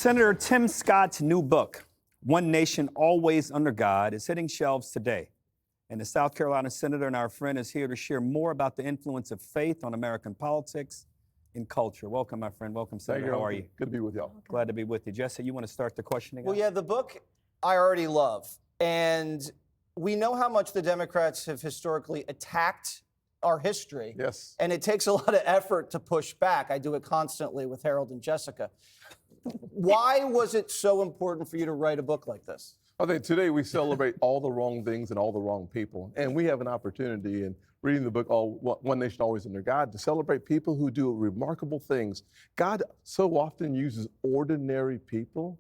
Senator Tim Scott's new book, One Nation Always Under God, is hitting shelves today. And the South Carolina senator and our friend is here to share more about the influence of faith on American politics and culture. Welcome, my friend. Welcome, Senator. How are you? Good to be with y'all. Glad to be with you. Jesse, you want to start the questioning? Well, yeah, the book I already love. And we know how much the Democrats have historically attacked our history. Yes. And it takes a lot of effort to push back. I do it constantly with Harold and Jessica. Why was it so important for you to write a book like this? I think today we celebrate all the wrong things and all the wrong people. And we have an opportunity in reading the book, One Nation Always Under God, to celebrate people who do remarkable things. God so often uses ordinary people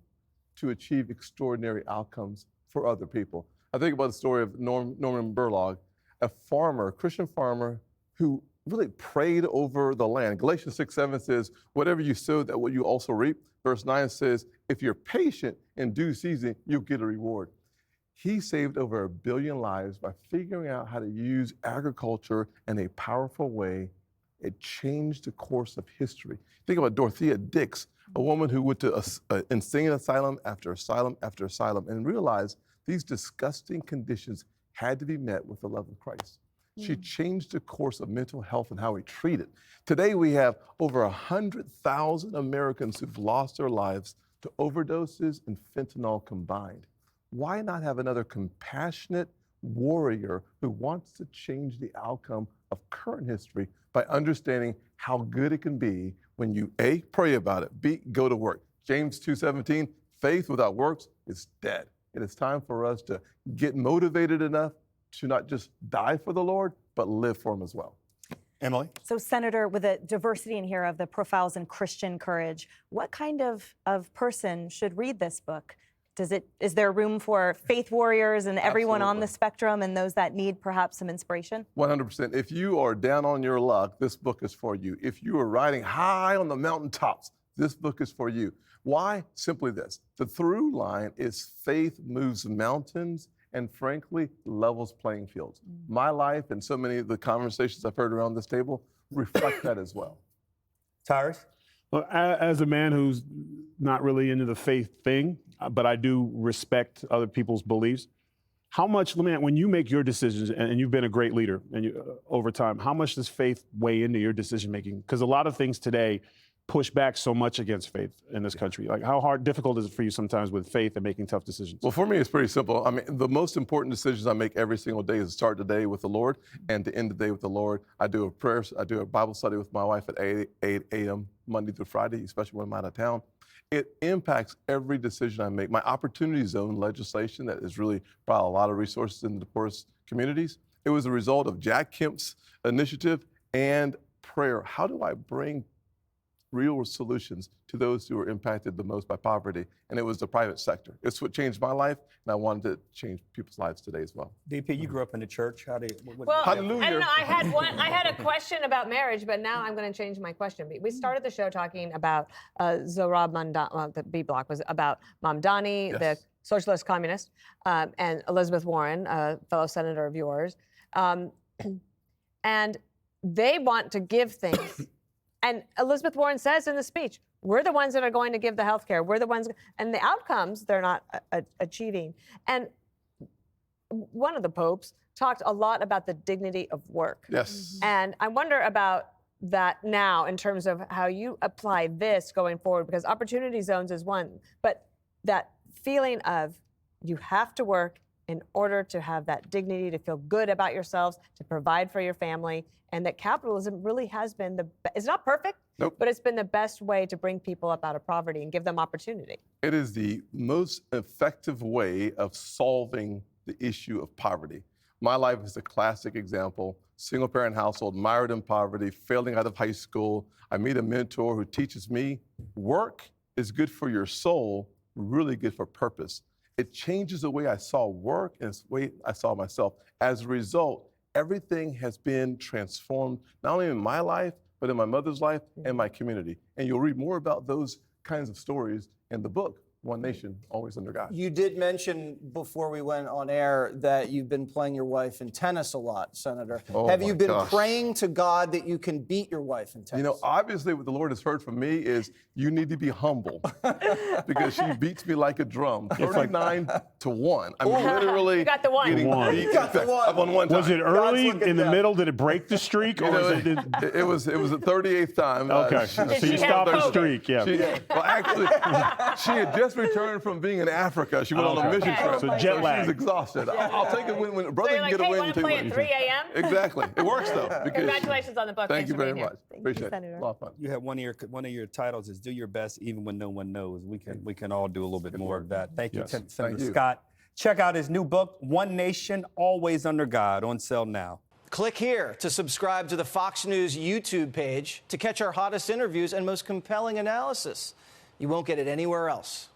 to achieve extraordinary outcomes for other people. I think about the story of Norman Borlaug, a farmer, a Christian farmer who really prayed over the land. Galatians 6:7 says, whatever you sow, that what you also reap. Verse 9 says, if you're patient in due season, you'll get a reward. He saved over 1 billion lives by figuring out how to use agriculture in a powerful way. It changed the course of history. Think about Dorothea Dix, a woman who went to insane asylum after asylum after asylum and realized these disgusting conditions had to be met with the love of Christ. She changed the course of mental health and how we treat it. Today, we have over 100,000 Americans who've lost their lives to overdoses and fentanyl combined. Why not have another compassionate warrior who wants to change the outcome of current history by understanding how good it can be when you A, pray about it, B, go to work. James 2:17, faith without works is dead. It is time for us to get motivated enough to not just die for the Lord, but live for him as well. Emily? So, Senator, with a diversity in here of the profiles in Christian courage, what kind of person should read this book? Is there room for faith warriors and everyone on the spectrum and those that need perhaps some inspiration? 100%. If you are down on your luck, this book is for you. If you are riding high on the mountaintops, this book is for you. Why? Simply this. The through line is faith moves mountains and frankly, levels playing fields. My life and so many of the conversations I've heard around this table reflect that as well. Tyrus? Well, as a man who's not really into the faith thing, but I do respect other people's beliefs, how much, when you make your decisions, and you've been a great leader and over time, how much does faith weigh into your decision making? Because a lot of things today push back so much against faith in this country. Like, how difficult is it for you sometimes with faith and making tough decisions? Well, for me, it's pretty simple. I mean, the most important decisions I make every single day is to start the day with the Lord and to end the day with the Lord. I do a prayer, I do a Bible study with my wife at 8 a.m. Monday through Friday, especially when I'm out of town. It impacts every decision I make. My opportunity zone legislation that has really brought a lot of resources into the poorest communities, it was a result of Jack Kemp's initiative and prayer. How do I bring real solutions to those who are impacted the most by poverty? And it was the private sector. It's what changed my life, and I wanted to change people's lives today as well. DP, you grew up in the church. How do you, well, Hallelujah. I don't know. I had a question about marriage, but now I'm going to change my question. We started the show talking about Zohrab Mamdani, the B Block was about Mamdani, the socialist communist, and Elizabeth Warren, a fellow senator of yours. And they want to give things. And Elizabeth Warren says in the speech, we're the ones that are going to give the health care. We're the ones, and the outcomes they're not achieving. And one of the popes talked a lot about the dignity of work. Yes. And I wonder about that now in terms of how you apply this going forward, because opportunity zones is one, but that feeling of you have to work in order to have that dignity, to feel good about yourselves, to provide for your family, and that capitalism really has been it's not perfect, nope, but it's been the best way to bring people up out of poverty and give them opportunity. It is the most effective way of solving the issue of poverty. My life is a classic example. Single parent household, mired in poverty, failing out of high school. I meet a mentor who teaches me work is good for your soul, really good for purpose. It changes the way I saw work and the way I saw myself. As a result, everything has been transformed, not only in my life, but in my mother's life and my community. And you'll read more about those kinds of stories in the book, one nation, always under God. You did mention before we went on air that you've been playing your wife in tennis a lot, Senator. Oh, Have you my been gosh. praying to God that you can beat your wife in tennis? You know, obviously what the Lord has heard from me is you need to be humble because she beats me like a drum, 39-1. I mean, literally You got the one. getting One. beat. You got the one. I've won one time. Was it early looking in the down. middle? Did it break the streak, or You know, was it? it was the 38th time. Okay, so Did you she have stopped the COVID? streak, yeah. Well, actually, she had just returned from being in Africa. She went on a Okay. mission Okay. trip. So jet lag. She's exhausted. I'll take it when a brother So you're can like, get a hey, win. want You to take play one. at 3 a.m.? Exactly. It works though. Because Congratulations on the book. Thank Thanks you for very being here. much. you, Appreciate it. Senator. A lot of fun. You have one of your titles is "Do Your Best Even When No One Knows." We can all do a little bit more of that. Thank you, Yes. Senator Thank you. Scott. Check out his new book, One Nation, Always Under God, on sale now. Click here to subscribe to the Fox News YouTube page to catch our hottest interviews and most compelling analysis. You won't get it anywhere else.